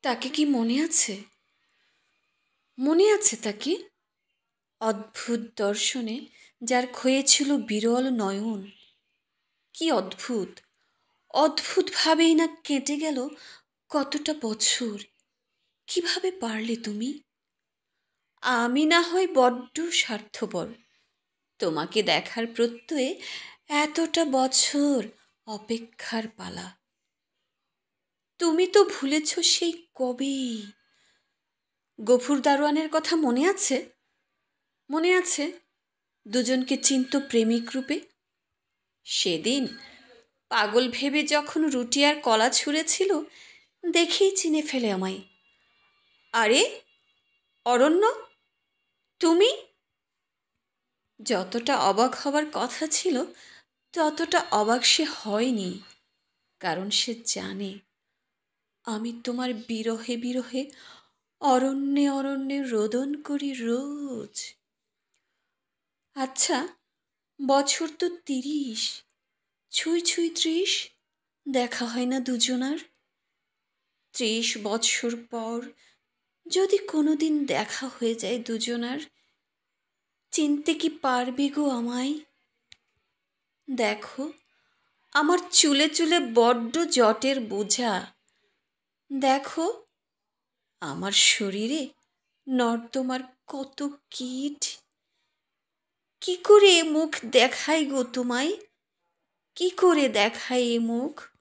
তাকে কি মনে আছে? মনে আছে তাকে? অদ্ভুত দর্শনে যার ক্ষয়েছিল বিরল নয়ন। কি অদ্ভুত! অদ্ভুতভাবেই না কেটে গেল কতটা বছর। কিভাবে পারলে তুমি? আমি না হয় বড্ড স্বার্থপর, তোমাকে দেখার প্রত্যয়ে এতটা বছর অপেক্ষার পালা। তুমি তো ভুলেছ সেই কবেই। গফুর দারোয়ানের কথা মনে আছে? মনে আছে, দুজনকে চিনত প্রেমিক রূপে। সেদিন পাগল ভেবে যখন রুটি আর কলা ছুঁড়েছিল, দেখেই চিনে ফেলে আমায়। আরে অরণ্য, তুমি? যতটা অবাক হবার কথা ছিল ততটা অবাক সে হয়নি, কারণ সে জানে আমি তোমার বিরহে বিরহে অরণ্যে অরণ্যে রোদন করি রোজ। আচ্ছা, বছর তো ৩০, ছুঁই ছুঁই ৩০, দেখা হয় না দুজনার। ৩০ বছর পর যদি কোনোদিন দেখা হয়ে যায় দুজনার, চিনতে কি পারবে গো আমায়? দেখো, আমার চুলে চুলে বড্ড জটের বোঝা। দেখো, আমার শরীরে নর্দমার কত কীট। কি করে এ মুখ দেখাই গো তোমায়? কি করে দেখাই এ মুখ?